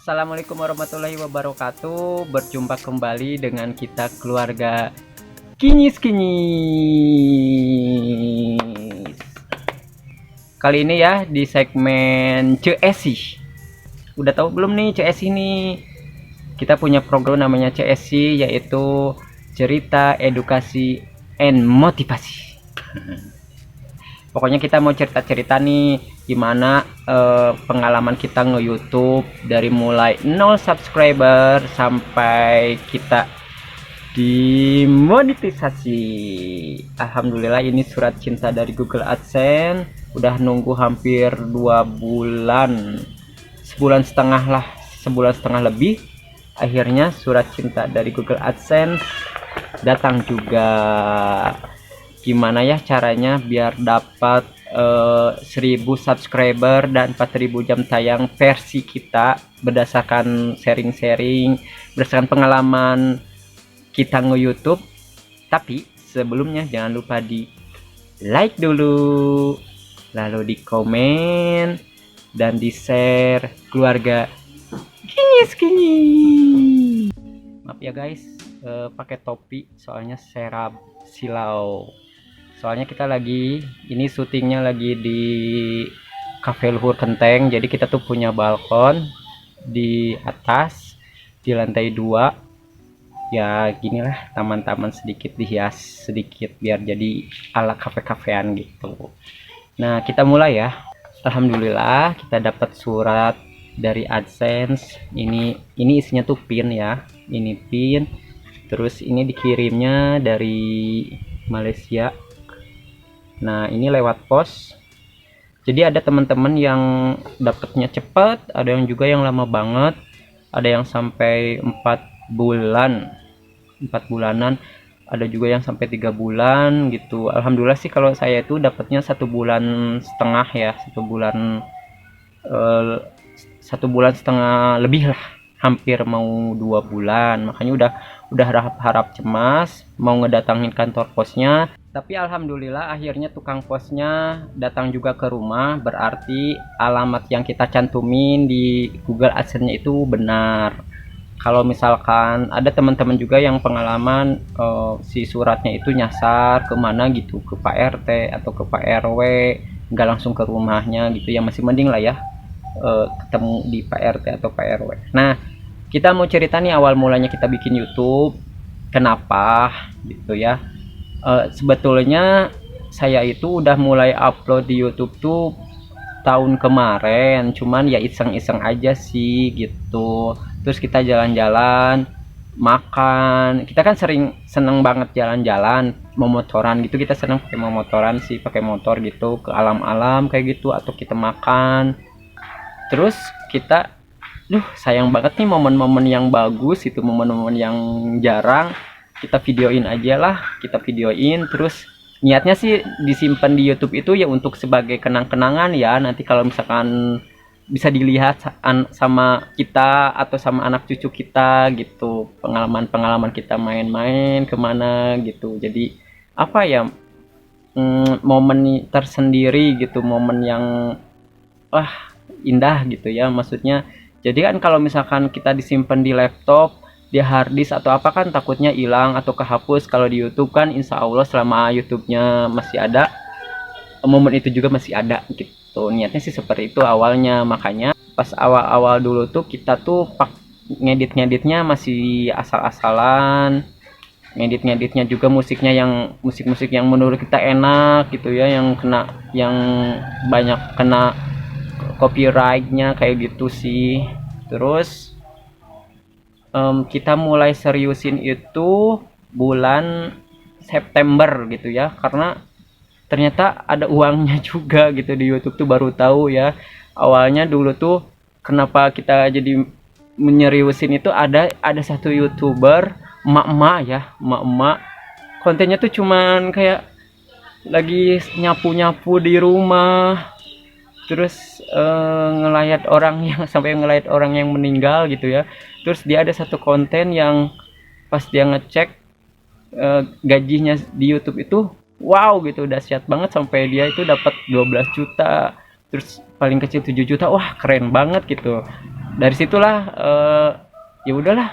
Assalamualaikum warahmatullahi wabarakatuh. Berjumpa kembali dengan kita keluarga Kinyis. Kali ini ya di segmen CSI. Udah tahu belum nih CSI ini? Kita punya program namanya CSI, yaitu cerita edukasi and motivasi. Pokoknya kita mau cerita-cerita nih gimana pengalaman kita nge-YouTube dari mulai 0 subscriber sampai kita dimonetisasi. Alhamdulillah, ini surat cinta dari Google AdSense. Udah nunggu hampir 2 bulan, sebulan setengah lebih. Akhirnya surat cinta dari Google AdSense datang juga. Gimana ya caranya biar dapat 1000 subscriber dan 4000 jam tayang versi kita, berdasarkan sharing-sharing, berdasarkan pengalaman kita nge-YouTube. Tapi sebelumnya jangan lupa di like dulu, lalu di komen dan di share keluarga Kinyis. Maaf ya guys, pakai topi soalnya serap silau. Soalnya kita lagi ini syutingnya lagi di Cafe Luhur Kenteng. Jadi kita tuh punya balkon di atas, di lantai 2. Ya ginilah, taman-taman sedikit dihias sedikit biar jadi ala kafe-kafean gitu. Nah, kita mulai ya. Alhamdulillah kita dapat surat dari AdSense. Ini isinya tuh pin ya. Ini pin. Terus ini dikirimnya dari Malaysia. Nah, ini lewat pos. Jadi ada teman-teman yang dapatnya cepat, ada yang juga yang lama banget, ada yang sampai 4 bulanan, ada juga yang sampai 3 bulan gitu. Alhamdulillah sih kalau saya itu dapatnya 1 bulan setengah ya, 1 bulan 1 bulan setengah lebih lah, hampir mau 2 bulan. Makanya udah harap cemas mau ngedatangin kantor posnya. Tapi alhamdulillah akhirnya tukang posnya datang juga ke rumah. Berarti alamat yang kita cantumin di Google AdSense-nya itu benar. Kalau misalkan ada teman-teman juga yang pengalaman si suratnya itu nyasar kemana gitu, ke Pak RT atau ke Pak RW, nggak langsung ke rumahnya gitu ya, masih mending lah ya ketemu di Pak RT atau Pak RW. Nah, kita mau cerita nih awal mulanya kita bikin YouTube. Kenapa gitu ya? Sebetulnya saya itu udah mulai upload di YouTube tuh tahun kemarin, cuman ya iseng-iseng aja sih gitu. Terus kita jalan-jalan, makan. Kita kan seneng banget jalan-jalan, memotoran gitu. Kita seneng pakai memotoran sih, pakai motor gitu ke alam-alam kayak gitu, atau kita makan. Terus kita, sayang banget nih momen-momen yang bagus itu, momen-momen yang jarang kita videoin aja lah. Kita videoin, terus niatnya sih disimpan di YouTube itu ya untuk sebagai kenang-kenangan ya, nanti kalau misalkan bisa dilihat sama kita atau sama anak cucu kita gitu, pengalaman kita main-main kemana gitu. Jadi apa ya, momen tersendiri gitu, momen yang indah gitu ya maksudnya. Jadi kan kalau misalkan kita disimpan di laptop, di harddisk atau apa, kan takutnya hilang atau kehapus. Kalau di YouTube kan insya Allah selama YouTube-nya masih ada, momen itu juga masih ada gitu. Niatnya sih seperti itu awalnya. Makanya pas awal-awal dulu tuh kita tuh ngeditnya masih asal-asalan. Ngeditnya juga musik yang menurut kita enak gitu ya, yang banyak kena copyright-nya kayak gitu sih. Terus kita mulai seriusin itu bulan September gitu ya, karena ternyata ada uangnya juga gitu di YouTube tuh, baru tahu ya. Awalnya dulu tuh kenapa kita jadi menyeriusin itu, ada satu YouTuber emak-emak kontennya tuh cuman kayak lagi nyapu-nyapu di rumah, terus ngelayat orang yang sampai ngelayat orang yang meninggal gitu ya. Terus dia ada satu konten yang pas dia ngecek gajinya di YouTube itu, wow gitu, dahsyat banget, sampai dia itu dapat 12 juta, terus paling kecil 7 juta. Wah, keren banget gitu. dari situlah ya udahlah,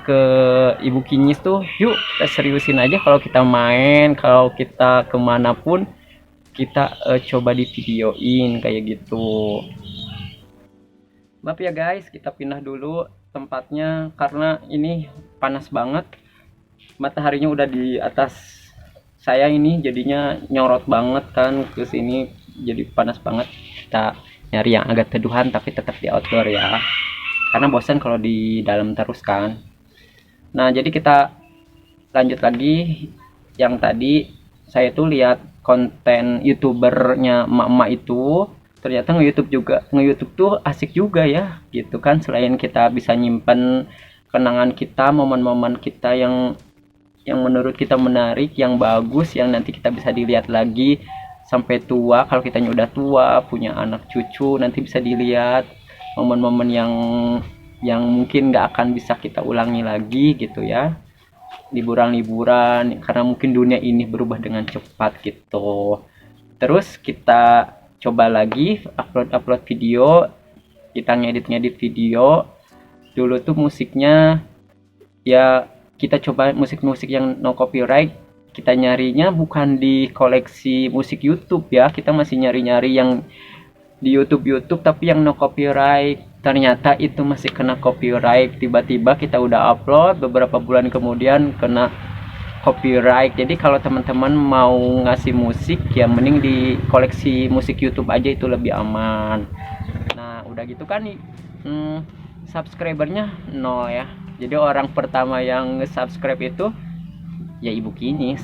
ke Ibu Kinyis tuh, yuk kita seriusin aja kalau kita main, kalau kita kemanapun kita coba di videoin kayak gitu. Maaf ya guys, kita pindah dulu tempatnya karena ini panas banget, mataharinya udah di atas saya ini, jadinya nyorot banget kan ke sini, jadi panas banget. Kita nyari yang agak teduhan tapi tetap di outdoor ya, karena bosan kalau di dalam terus kan. Nah jadi kita lanjut lagi. Yang tadi saya tuh lihat konten youtubernya emak-emak itu, ternyata nge-youtube tuh asik juga ya gitu kan. Selain kita bisa nyimpen kenangan kita, momen-momen kita yang menurut kita menarik, yang bagus, yang nanti kita bisa dilihat lagi sampai tua. Kalau kita udah tua, punya anak cucu, nanti bisa dilihat momen-momen yang mungkin nggak akan bisa kita ulangi lagi gitu ya. Liburan-liburan, karena mungkin dunia ini berubah dengan cepat gitu. Terus kita coba lagi upload video, kita ngedit video. Dulu tuh musiknya ya kita coba musik-musik yang no copyright. Kita nyarinya bukan di koleksi musik YouTube ya, kita masih nyari-nyari yang di YouTube tapi yang no copyright. Ternyata itu masih kena copyright. Tiba-tiba kita udah upload, beberapa bulan kemudian kena copyright. Jadi kalau teman-teman mau ngasih musik ya mending di koleksi musik YouTube aja, itu lebih aman. Nah udah gitu kan subscribernya 0 ya. Jadi orang pertama yang subscribe itu ya Ibu Kinyis.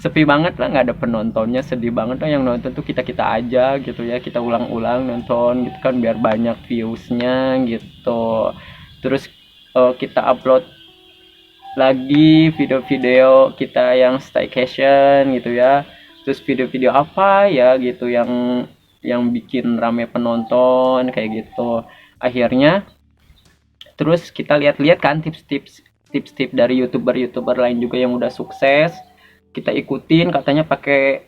Sepi banget lah, nggak ada penontonnya, sedih banget lah. Yang nonton tuh kita aja gitu ya, kita ulang-ulang nonton gitu kan biar banyak viewsnya gitu. Terus kita upload lagi video-video kita yang staycation gitu ya. Terus video-video apa ya gitu yang bikin rame penonton kayak gitu. Akhirnya terus kita lihat-lihat kan tips-tips dari youtuber lain juga yang udah sukses. Kita ikutin, katanya pakai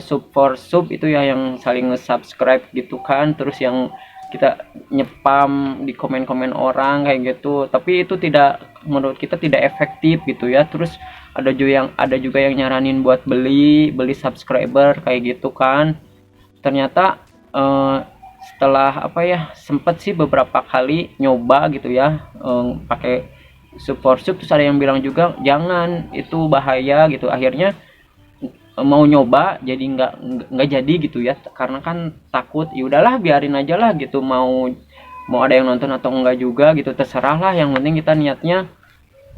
sub for sub itu ya, yang saling nge-subscribe gitu kan. Terus yang kita nyepam di komen-komen orang kayak gitu, tapi itu menurut kita tidak efektif gitu ya. Terus ada juga yang nyaranin buat beli subscriber kayak gitu kan. Ternyata setelah sempet sih beberapa kali nyoba gitu ya, pakai support sub, terus ada yang bilang juga jangan, itu bahaya gitu. Akhirnya mau nyoba jadi nggak jadi gitu ya, karena kan takut. Ya udahlah biarin aja lah gitu, mau ada yang nonton atau enggak juga gitu, terserah lah. Yang penting kita niatnya,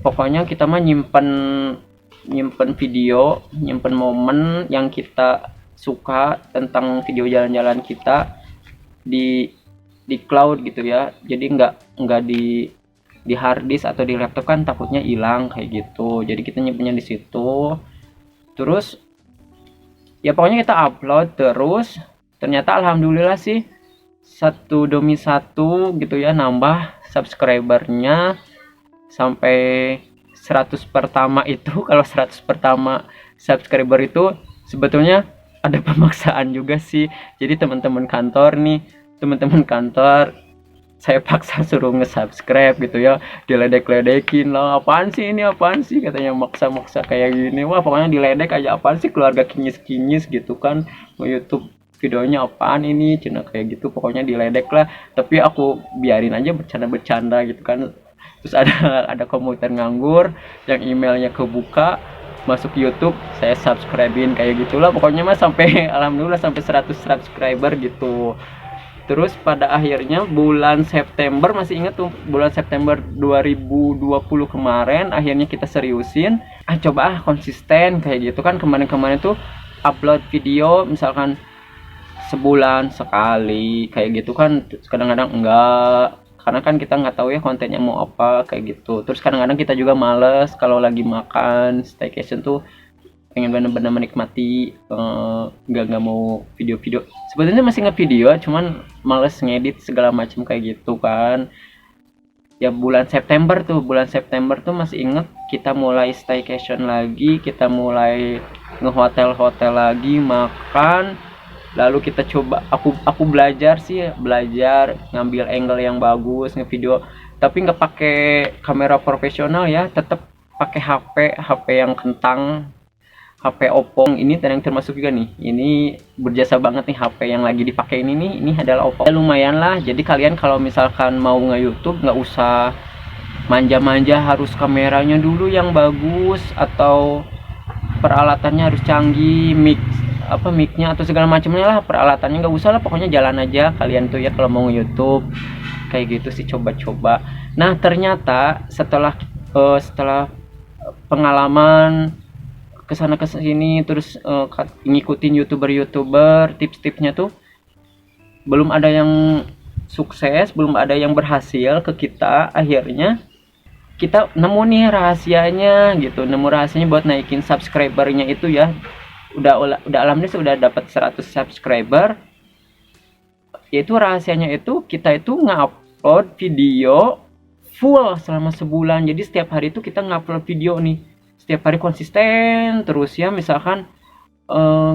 pokoknya kita mah nyimpen video, nyimpen momen yang kita suka tentang video jalan-jalan kita di cloud gitu ya. Jadi nggak di hard disk atau di laptop kan takutnya hilang kayak gitu. Jadi kita nyimpennya di situ. Terus ya pokoknya kita upload terus. Ternyata alhamdulillah sih 1 gitu ya, nambah subscribernya sampai 100 pertama itu. Kalau 100 pertama subscriber itu sebetulnya ada pemaksaan juga sih. Jadi teman-teman kantor saya paksa suruh nge-subscribe gitu ya, diledek-ledekin lah, apaan sih katanya, maksa-maksa kayak gini. Wah pokoknya diledek aja, apaan sih keluarga kinyis gitu kan, mau YouTube videonya apaan ini, cina kayak gitu. Pokoknya diledek lah, tapi aku biarin aja, bercanda gitu kan. Terus ada komputer nganggur yang emailnya kebuka, masuk YouTube, saya subscribein kayak gitulah. Pokoknya mah sampai alhamdulillah sampai 100 subscriber gitu. Terus pada akhirnya bulan September, masih ingat tuh, bulan September 2020 kemarin, akhirnya kita seriusin, coba konsisten kayak gitu kan. Kemarin tuh upload video misalkan sebulan sekali kayak gitu kan. Kadang-kadang enggak, karena kan kita nggak tahu ya kontennya mau apa kayak gitu. Terus kadang-kadang kita juga males kalau lagi makan staycation tuh, pengen bener-bener menikmati, nggak mau video-video. Sebetulnya masih nge-video, cuman males ngedit segala macam kayak gitu kan. Ya bulan September tuh masih inget, kita mulai staycation lagi, kita mulai ngehotel lagi, makan. lalu kita coba, aku belajar sih, belajar ngambil angle yang bagus ngevideo, tapi nggak pakai kamera profesional ya, tetap pakai HP yang kentang, HP Oppo ini yang termasuk juga nih. Ini berjasa banget nih HP yang lagi dipakai ini nih. Ini adalah Oppo. Ya, lumayan lah. Jadi kalian kalau misalkan mau nge-YouTube nggak usah manja-manja harus kameranya dulu yang bagus atau peralatannya harus canggih, micnya atau segala macamnya lah, peralatannya nggak usah lah, pokoknya jalan aja kalian tuh ya kalau mau nge-YouTube kayak gitu sih, coba-coba. Nah ternyata setelah pengalaman kesana kesini terus ngikutin youtuber tips-tipsnya tuh belum ada yang sukses, belum ada yang berhasil ke kita. Akhirnya kita nemu nih rahasianya gitu, nemu rahasianya buat naikin subscribernya itu ya. Udah alhamdulillah sudah dapat 100 subscriber. Yaitu rahasianya itu kita itu ngupload video full selama sebulan. Jadi setiap hari itu kita ngupload video nih, setiap hari konsisten terus ya. Misalkan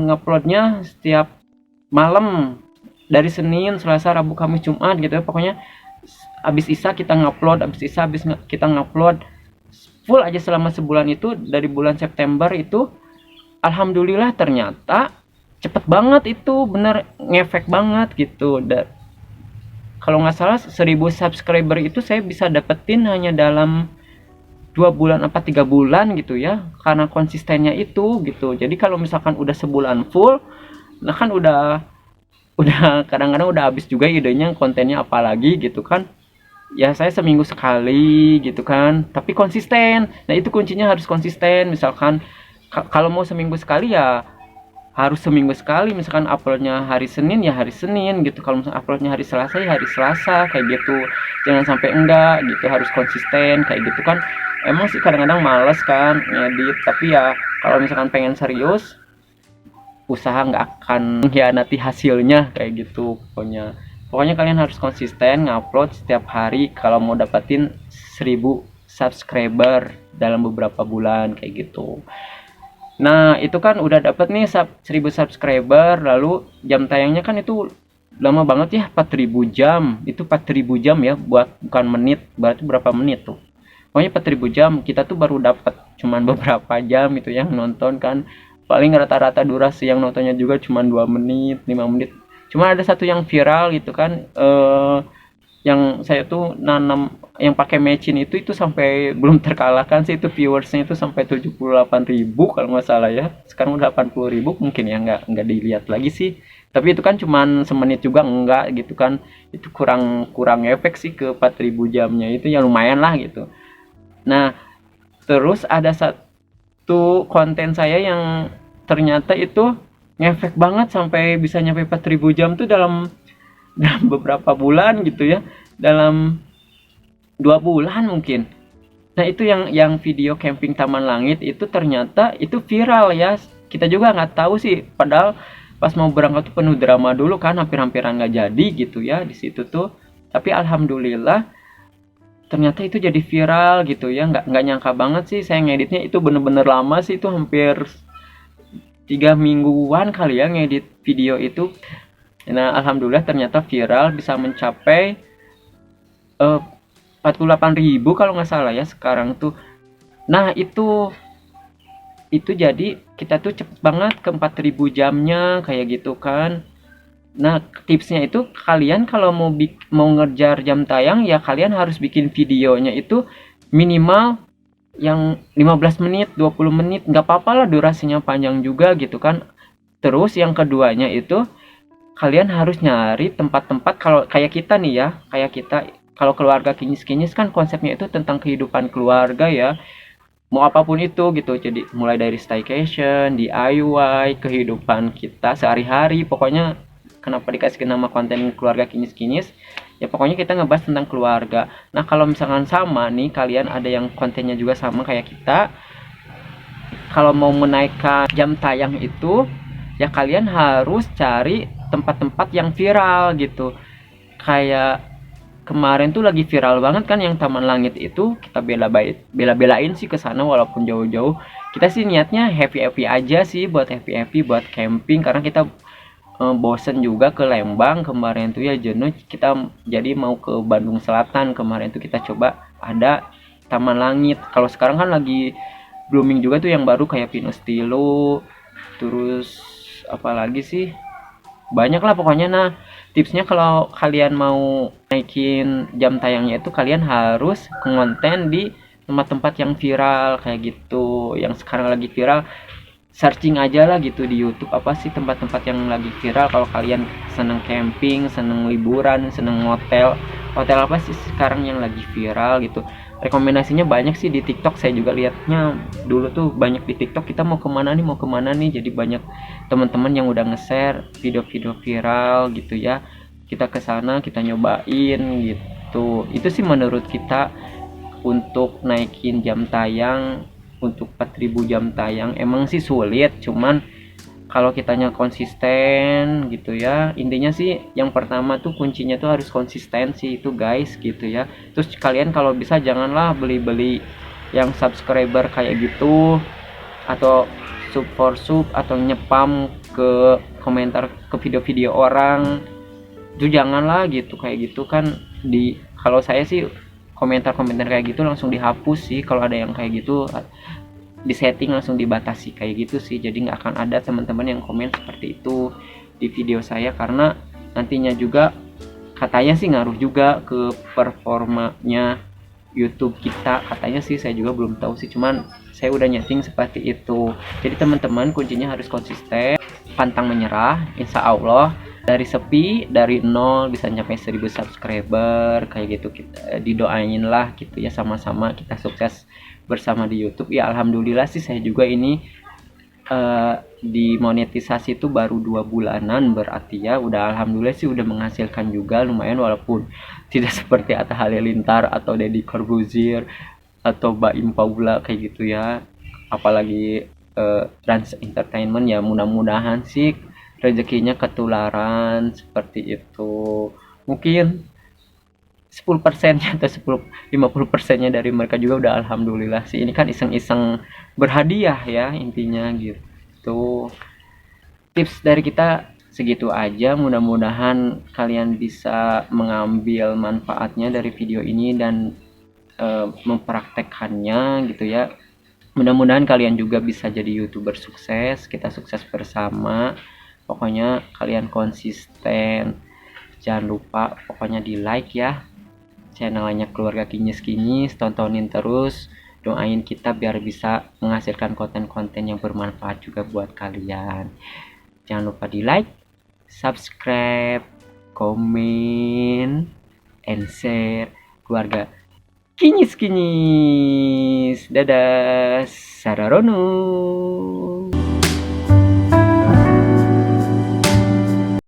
nguploadnya setiap malam dari Senin, Selasa, Rabu, Kamis, Jumat gitu ya. Pokoknya habis Isya kita ngupload, kita ngupload full aja selama sebulan itu. Dari bulan September itu alhamdulillah ternyata cepet banget itu, bener ngefek banget gitu. Dan kalau nggak salah 1000 subscriber itu saya bisa dapetin hanya dalam 2 bulan apa 3 bulan gitu ya, karena konsistennya itu gitu. Jadi kalau misalkan udah sebulan full, nah kan udah kadang-kadang udah habis juga idenya, kontennya apalagi gitu kan ya. Saya seminggu sekali gitu kan, tapi konsisten. Nah itu kuncinya, harus konsisten. Misalkan kalau mau seminggu sekali ya harus seminggu sekali. Misalkan uploadnya hari Senin ya hari Senin gitu, kalau misalkan uploadnya hari Selasa ya hari Selasa kayak gitu. Jangan sampai enggak gitu, harus konsisten kayak gitu kan. Emang sih kadang-kadang males kan ngedit, tapi ya kalau misalkan pengen serius, usaha nggak akan mengkhianati hasilnya kayak gitu. Pokoknya kalian harus konsisten ngupload setiap hari kalau mau dapetin 1000 subscriber dalam beberapa bulan kayak gitu. Nah itu kan udah dapet nih 1000 subscriber, lalu jam tayangnya kan itu lama banget ya, 4000 jam. Itu 4000 jam ya, bukan menit, berarti berapa menit tuh. Pokoknya 4000 jam, kita tuh baru dapat cuman beberapa jam itu yang nonton kan. Paling rata-rata durasi yang nontonnya juga cuman 2 menit, 5 menit. Cuma ada satu yang viral gitu kan, yang saya tuh nanam yang pakai mecin itu sampai belum terkalahkan sih, itu viewersnya itu sampai 78.000 kalau nggak salah ya. Sekarang udah 80.000 mungkin ya, nggak dilihat lagi sih. Tapi itu kan cuman semenit juga enggak gitu kan. Itu kurang efek sih ke 4000 jamnya itu, ya lumayan lah gitu. Nah, terus ada satu konten saya yang ternyata itu ngefek banget sampai bisa nyampe 4000 jam tuh dalam beberapa bulan gitu ya. Dalam 2 bulan mungkin. Nah, itu yang video camping Taman Langit itu ternyata itu viral ya. Kita juga nggak tahu sih, padahal pas mau berangkat tuh penuh drama dulu kan, hampir-hampiran nggak jadi gitu ya di situ tuh. Tapi alhamdulillah ternyata itu jadi viral gitu ya. Nggak nyangka banget sih, saya ngeditnya itu bener-bener lama sih, itu hampir 3 mingguan kali ya ngedit video itu. Nah alhamdulillah ternyata viral, bisa mencapai 48.000 kalau nggak salah ya sekarang tuh. Nah itu jadi kita tuh cepet banget ke 4000 jamnya kayak gitu kan. Nah, tipsnya itu kalian kalau mau ngejar jam tayang ya kalian harus bikin videonya itu minimal yang 15 menit, 20 menit, nggak apa-apa lah durasinya panjang juga gitu kan. Terus yang keduanya itu kalian harus nyari tempat-tempat, kalau kayak kita nih ya, kayak kita kalau keluarga kinyis-kinyis kan konsepnya itu tentang kehidupan keluarga ya. Mau apapun itu gitu, jadi mulai dari staycation, DIY, kehidupan kita sehari-hari, pokoknya kenapa dikasih nama konten keluarga kinyis-kinyis ya, pokoknya kita ngebahas tentang keluarga. Nah kalau misalkan sama nih, kalian ada yang kontennya juga sama kayak kita, kalau mau menaikkan jam tayang itu ya kalian harus cari tempat-tempat yang viral gitu. Kayak kemarin tuh lagi viral banget kan yang Taman Langit itu, kita bela-belain sih ke sana walaupun jauh-jauh. Kita sih niatnya happy aja sih, buat happy buat camping, karena kita bosen juga ke Lembang kemarin tuh ya, jenuh kita, jadi mau ke Bandung Selatan. Kemarin tuh kita coba ada Taman Langit. Kalau sekarang kan lagi blooming juga tuh yang baru kayak Pinus Stilo, terus apalagi sih, banyak lah pokoknya. Nah, tipsnya kalau kalian mau naikin jam tayangnya itu kalian harus konten di tempat-tempat yang viral kayak gitu. Yang sekarang lagi viral, searching aja lah gitu di YouTube, apa sih tempat-tempat yang lagi viral. Kalau kalian seneng camping, seneng liburan, seneng hotel, hotel apa sih sekarang yang lagi viral gitu. Rekomendasinya banyak sih di TikTok, saya juga lihatnya dulu tuh banyak di TikTok. Kita mau kemana nih, mau kemana nih, jadi banyak teman-teman yang udah nge-share video-video viral gitu ya. Kita ke sana, kita nyobain gitu. Itu sih menurut kita untuk naikin jam tayang. Untuk 4000 jam tayang emang sih sulit, cuman kalau kitanya konsisten gitu ya, intinya sih yang pertama tuh kuncinya tuh harus konsistensi itu guys gitu ya. Terus kalian kalau bisa janganlah beli-beli yang subscriber kayak gitu, atau sub for sub, atau nyepam ke komentar ke video-video orang. Itu janganlah gitu, kayak gitu kan. Kalau saya sih komentar-komentar kayak gitu langsung dihapus sih. Kalau ada yang kayak gitu di setting langsung dibatasi kayak gitu sih, jadi nggak akan ada teman-teman yang komen seperti itu di video saya, karena nantinya juga katanya sih ngaruh juga ke performanya YouTube kita katanya sih. Saya juga belum tahu sih, cuman saya udah nyeting seperti itu. Jadi teman-teman kuncinya harus konsisten, pantang menyerah. Insya Allah dari sepi, dari nol bisa nyampe 1000 subscriber kayak gitu. Kita didoain lah gitu ya, sama-sama kita sukses bersama di YouTube ya. Alhamdulillah sih saya juga ini di monetisasi itu baru 2 bulanan, berarti ya udah alhamdulillah sih udah menghasilkan juga lumayan, walaupun tidak seperti Atta Halilintar atau Deddy Corbuzier atau Baim Paula kayak gitu ya, apalagi Trans Entertainment. Ya mudah-mudahan sih rezekinya ketularan seperti itu. Mungkin 10%-nya atau 50%-nya dari mereka juga udah alhamdulillah sih. Ini kan iseng-iseng berhadiah ya intinya gitu. Tips dari kita segitu aja, mudah-mudahan kalian bisa mengambil manfaatnya dari video ini dan mempraktekkannya gitu ya. Mudah-mudahan kalian juga bisa jadi YouTuber sukses, kita sukses bersama. Pokoknya kalian konsisten, jangan lupa pokoknya di like ya channelnya Keluarga Kinyis-Kinyis, tontonin terus, doain kita biar bisa menghasilkan konten-konten yang bermanfaat juga buat kalian. Jangan lupa di like, subscribe, komen, and share. Keluarga Kinyis-Kinyis, dadah, Sararono.